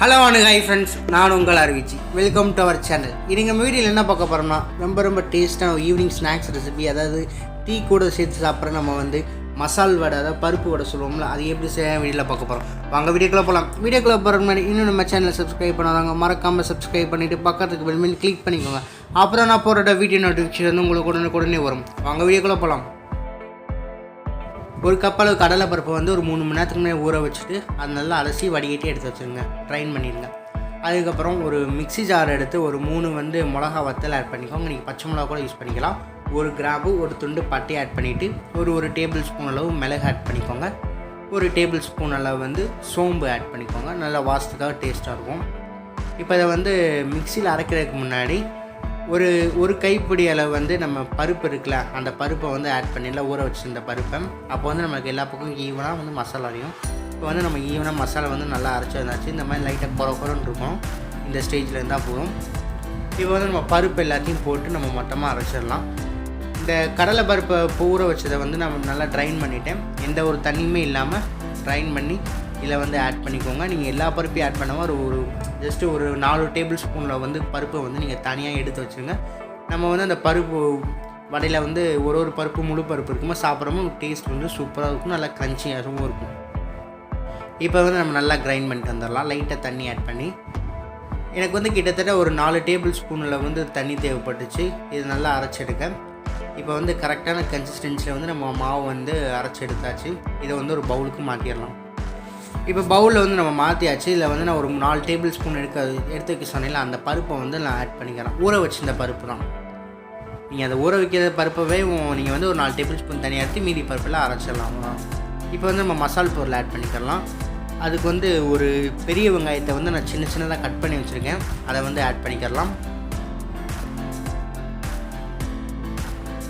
Hello hi friends, நான் உங்கள் அறிவிச்சி. Welcome to our channel. இன்றைக்கி நம்ம வீடியோவில் என்ன பார்க்க போகிறோம்னா ரொம்ப டேஸ்ட்டான ஈவினிங் ஸ்நாக்ஸ் ரெசிபி, அதாவது டீ கூட சேர்த்து சாப்பிட்ற நம்ம மசால் வடை, அதாவது பருப்பு வடை சொல்லுவோம்ல, அது எப்படி செய்ய வீடியோவில் பார்க்க போகிறோம். வாங்க வீடியோக்குள்ளே போகலாம். வீடியோக்குள்ளே போகிற முன்னாடி இன்னும் நம்ம சேனலை சப்ஸ்கிரைப் பண்ணாதாங்க, மறக்காமல் சப்ஸ்கிரைப் பண்ணிவிட்டு பக்கத்துக்கு பெல் பண்ணி கிளிக் பண்ணிக்கோங்க. அப்புறம் நான் போகிற வீடியோ நோட்டிஃபிகேஷன் வந்து உங்களுக்கு உடனே வரும். வாங்க வீடியோக்குள்ளே போகலாம். ஒரு கப் அளவு கடலை பருப்பை ஒரு 3 மணி நேரத்துக்கு மேலே ஊற வச்சுட்டு அது நல்லா அலசி வடிகட்டி எடுத்து வச்சுருங்க, ட்ரைன் பண்ணிடுங்க. அதுக்கப்புறம் ஒரு மிக்ஸி ஜார் எடுத்து ஒரு 3 மிளகா வத்தல் ஆட் பண்ணிக்கோங்க. நீங்கள் பச்சை மிளகா கூட யூஸ் பண்ணிக்கலாம். ஒரு கிராம்பு, ஒரு துண்டு பட்டை ஆட் பண்ணிவிட்டு ஒரு டேபிள் ஸ்பூன் அளவு மிளகு ஆட் பண்ணிக்கோங்க. ஒரு டேபிள் ஸ்பூன் அளவு சோம்பு ஆட் பண்ணிக்கோங்க. நல்லா வாசத்துக்காக டேஸ்ட்டாக இருக்கும். இப்போ இதை மிக்சியில் அரைக்கிறதுக்கு முன்னாடி ஒரு கைப்பிடி அளவு நம்ம பருப்பு இருக்குல்ல, அந்த பருப்பை ஆட் பண்ணிடலாம், ஊற வச்சுருந்த பருப்பை. அப்போ நம்மளுக்கு எல்லா பக்கம் ஈவனாக மசாலா அரையும். இப்போ நம்ம ஈவனாக மசாலா நல்லா அரைச்சி வந்தாச்சு. இந்த மாதிரி லைட்டாக குறன்னு இருக்கும். இந்த ஸ்டேஜில் இருந்தால் போதும். இப்போ நம்ம பருப்பு எல்லாத்தையும் போட்டு நம்ம மொத்தமாக அரைச்சிடலாம். இந்த கடலை பருப்பை ஊற வச்சதை நம்ம நல்லா ட்ரைன் பண்ணிவிட்டேன். எந்த ஒரு தண்ணியுமே இல்லாமல் ட்ரைன் பண்ணி இதில் ஆட் பண்ணிக்கோங்க. நீங்கள் எல்லா பருப்பையும் ஆட் பண்ணாமல் ஜஸ்ட்டு ஒரு 4 டேபிள் ஸ்பூனில் பருப்பை நீங்கள் தனியாக எடுத்து வச்சுருங்க. நம்ம அந்த பருப்பு வடையில் ஒரு பருப்பு முழு பருப்பு இருக்குமோ சாப்பிட்றமோ டேஸ்ட் சூப்பராக இருக்கும், நல்லா க்ரன்ச்சியாகவும் இருக்கும். இப்போ நம்ம நல்லா கிரைண்ட் பண்ணிட்டு வந்துடலாம். லைட்டாக தண்ணி ஆட் பண்ணி, எனக்கு கிட்டத்தட்ட ஒரு 4 டேபிள் ஸ்பூனில் தண்ணி தேவைப்பட்டுச்சு. இது நல்லா அரைச்செடுக்க. இப்போ கரெக்டான கன்சிஸ்டன்சியில் நம்ம மாவு அரைச்சி எடுத்தாச்சு. இதை ஒரு பவுலுக்கு மாற்றிடலாம். இப்போ பவுலில் நம்ம மாற்றியாச்சு. இதில் நான் ஒரு 4 டேபிள் ஸ்பூன் எடுத்து வைக்க சொன்னேன்ல, அந்த பருப்பை நான் ஆட் பண்ணிக்கிறேன். ஊற வச்சிருந்த பருப்பு தான். நீங்கள் அதை ஊற வைக்கிற பருப்பவே நீங்கள் ஒரு 4 டேபிள் ஸ்பூன் தனியாக எடுத்து மீதி பருப்பெல்லாம் அரைச்சிடலாம். இப்போ நம்ம மசால் பொருள் ஆட் பண்ணிக்கலாம். அதுக்கு ஒரு பெரிய வெங்காயத்தை நான் சின்னதாக கட் பண்ணி வச்சுருக்கேன். அதை ஆட் பண்ணிக்கலாம்.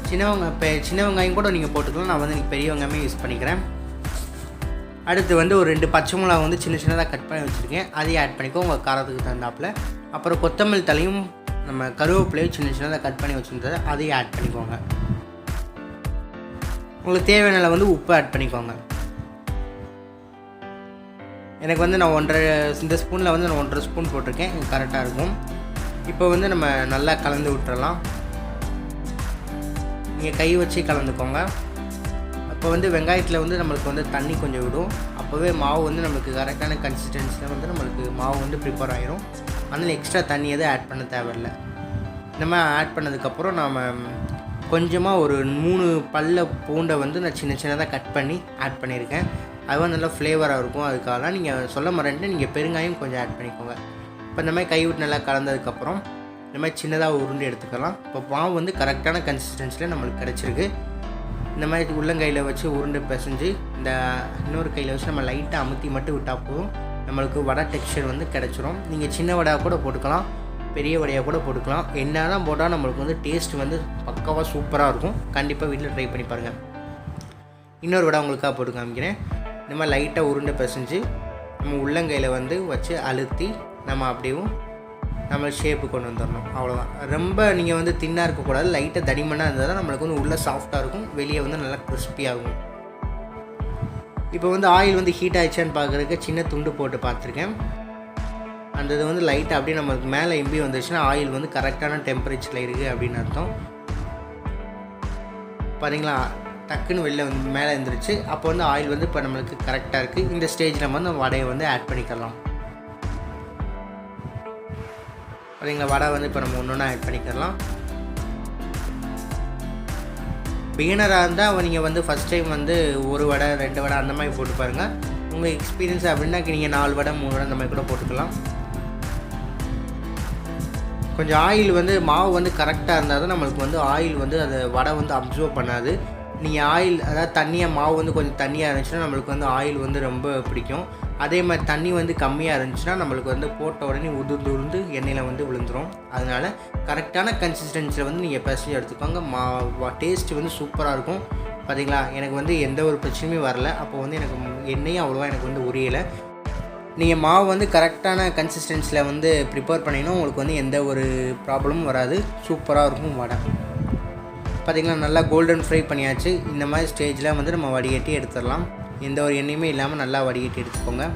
சின்ன வெங்காயம் கூட நீங்கள் போட்டுக்கலாம். நான் இன்றைக்கி பெரிய வெங்காயமே யூஸ் பண்ணிக்கிறேன். அடுத்து ஒரு 2 பச்சை மிளகா சின்னதாக கட் பண்ணி வச்சுருக்கேன். அதையும் ஆட் பண்ணிக்கோ உங்கள் காரத்துக்கு தகுந்தாப்பில். அப்புறம் கொத்தமல்லி தலையும் நம்ம கருவேப்பிலையும் சின்னதாக கட் பண்ணி வச்சுருந்ததை அதையும் ஆட் பண்ணிக்கோங்க. உங்களுக்கு தேவையான அளவு உப்பு ஆட் பண்ணிக்கோங்க. எனக்கு நான் 1.5 இந்த ஸ்பூனில் நான் 1.5 ஸ்பூன் போட்டிருக்கேன். இது கரெக்டாக இருக்கும். இப்போ நம்ம நல்லா கலந்து விட்டுறலாம். நீங்கள் கை வச்சு கலந்துக்கோங்க. இப்போ வெங்காயத்தில் நம்மளுக்கு தண்ணி கொஞ்சம் விடும். அப்போவே மாவு நம்மளுக்கு கரெக்டான கன்சிஸ்டன்சியில் நம்மளுக்கு மாவு ப்ரிப்பேர் ஆகிரும். அதனால் எக்ஸ்ட்ரா தண்ணி எதுவும் ஆட் பண்ண தேவையில்லை. இந்த மாதிரி ஆட் பண்ணதுக்கப்புறம் நாம் கொஞ்சமாக ஒரு 3 பல்ல பூண்டை நான் சின்னதாக கட் பண்ணி ஆட் பண்ணியிருக்கேன். அது நல்லா ஃப்ளேவராக இருக்கும். அதுக்காக நீங்கள் சொல்ல மறந்துட்டு நீங்கள் பெருங்காயம் கொஞ்சம் ஆட் பண்ணிக்கோங்க. இப்போ இந்த மாதிரி கை விட்டு நல்லா கலந்ததுக்கப்புறம் இந்த மாதிரி சின்னதாக உருண்டை எடுத்துக்கலாம். இப்போ மாவு கரெக்டான கன்சிஸ்டன்சியில் நம்மளுக்கு கிடச்சிருக்கு. இந்த மாதிரி உள்ளங்கையில் வச்சு உருண்டை பிசைஞ்சு இந்த இன்னொரு கையில் வச்சு நம்ம லைட்டாக அமுத்தி மட்டும் விட்டால் போதும். நம்மளுக்கு வடை டெக்ஸ்சர் கிடச்சிரும். நீங்கள் சின்ன வடையாக கூட போட்டுக்கலாம், பெரிய வடையாக கூட போட்டுக்கலாம். என்ன தான் போட்டால் நம்மளுக்கு டேஸ்ட் பக்காவாக சூப்பராக இருக்கும். கண்டிப்பாக வீட்டில் ட்ரை பண்ணி பாருங்கள். இன்னொரு வடை உங்களுக்காக போட்டு காமிக்கிறேன். இந்த மாதிரி லைட்டாக உருண்டை பிசைஞ்சு நம்ம உள்ளங்கையில் வச்சு அழுத்தி நம்ம அப்படியும் நம்ம ஷேப்பு கொண்டு வந்துடணும். அவ்வளோதான். ரொம்ப நீங்கள் தின்னாக இருக்கக்கூடாது. லைட்டாக தடிமனாக இருந்தால் தான் நம்மளுக்கு உள்ளே சாஃப்டாக இருக்கும், வெளியே நல்லா கிறிஸ்பியாகும். இப்போ ஆயில் ஹீட் ஆகிடுச்சான்னு பார்க்குறதுக்கு சின்ன துண்டு போட்டு பார்த்துருக்கேன். அந்த இது லைட்டாக அப்படியே நம்மளுக்கு மேலே எம்பி வந்துச்சுன்னா ஆயில் கரெக்டான டெம்பரேச்சரில் இருக்குது அப்படின்னு அர்த்தம். பாருங்களா, டக்குன்னு வெளில மேலே இருந்துருச்சு. அப்போ ஆயில் இப்போ நம்மளுக்கு கரெக்டாக இருக்குது. இந்த ஸ்டேஜில் நம்ம வடையை ஆட் பண்ணிக்கலாம். சரிங்களா, வடை இப்போ நம்ம ஒன்று ஆட் பண்ணிக்கலாம். பிகினராக இருந்தால் நீங்கள் ஃபஸ்ட் டைம் ஒரு வடை 2 வடை அந்த மாதிரி போட்டு பாருங்கள். உங்கள் எக்ஸ்பீரியன்ஸ் அப்படின்னா நீங்கள் 4 வடை 3 வடை அந்த மாதிரி கூட போட்டுக்கலாம். கொஞ்சம் ஆயில் மாவு கரெக்டாக இருந்தால் தான் நம்மளுக்கு ஆயில் அது வடை அப்சர்வ் பண்ணாது. நீங்கள் ஆயில், அதாவது தண்ணியாக மாவு கொஞ்சம் தண்ணியாக இருந்துச்சுன்னா நம்மளுக்கு ஆயில் ரொம்ப பிடிக்கும். அதே மாதிரி தண்ணி கம்மியாக இருந்துச்சுன்னா நம்மளுக்கு போட்ட உடனே உதிர்ந்து எண்ணெயில் விழுந்துடும். அதனால் கரெக்டான கன்சிஸ்டன்சியில் நீங்கள் பிசைஞ்சு எடுத்துக்கோங்க. டேஸ்ட்டு சூப்பராக இருக்கும். பார்த்தீங்களா, எனக்கு எந்த ஒரு பிரச்சனையுமே வரல. அப்போ எனக்கு எண்ணெயும் அவ்வளோவா எனக்கு உரியலை. நீங்கள் மாவு கரெக்டான கன்சிஸ்டன்சியில் ப்ரிப்பேர் பண்ணிங்கன்னா உங்களுக்கு எந்த ஒரு ப்ராப்ளமும் வராது. சூப்பராக இருக்கும் வடை. பார்த்திங்களா, நல்லா கோல்டன் ஃப்ரை பண்ணியாச்சு. இந்த மாதிரி ஸ்டேஜில் நம்ம வடிகட்டி எடுத்துடலாம். எந்த ஒரு எண்ணெயுமே இல்லாமல் நல்லா வடிகட்டி எடுத்துக்கோங்க.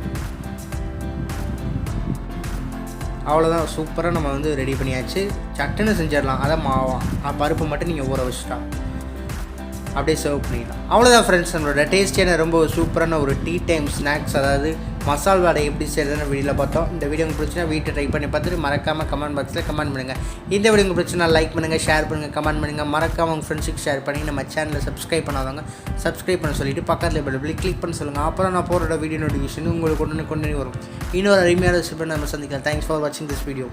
அவ்வளோதான், சூப்பராக நம்ம வந்து ரெடி பண்ணியாச்சு. சட்டுன்னு செஞ்சிடலாம். அதான் பருப்பு மட்டும் நீங்கள் ஊற வச்சுட்டா அப்படியே சர்வ் பண்ணிடலாம். அவ்வளோதான் ஃப்ரெண்ட்ஸ், நம்மளோட டேஸ்டியான ரொம்ப சூப்பரான ஒரு டீ டைம் ஸ்நாக்ஸ், அதாவது மசால் வடை எப்படி செய்யறதுன்னு வீடியோவில் பார்த்தோம். இந்த வீடியோ உங்களுக்கு பிடிச்சினா வீட்டை ட்ரை பண்ணி பார்த்துட்டு மறக்காமல் கமெண்ட் பாக்ஸில் கமெண்ட் பண்ணுங்கள். இந்த வீடியோ உங்களுக்கு பிடிச்சினா லைக் பண்ணுங்கள், ஷேர் பண்ணுங்கள், கமெண்ட் பண்ணுங்கள். மறக்காமல் உங்கள் ஃப்ரெண்ட்ஸுக்கு ஷேர் பண்ணி நம்ம சேனலை சப்ஸ்கிரைப் பண்ணாதவங்க சப்ஸ்கிரைப் பண்ண சொல்லிவிட்டு பக்கத்தில் பெல் கிளிக் பண்ண சொல்லுங்கள். அப்புறம் நான் போகிற வீடியோ நோட்டிஃபிகேஷன் உங்களுக்கு கொண்டு வரும். இன்னொரு அருமையான ரெசிபி நம்ம சந்திக்கலாம். தேங்க்ஸ் ஃபார் வாட்சிங் திஸ் வீடியோ.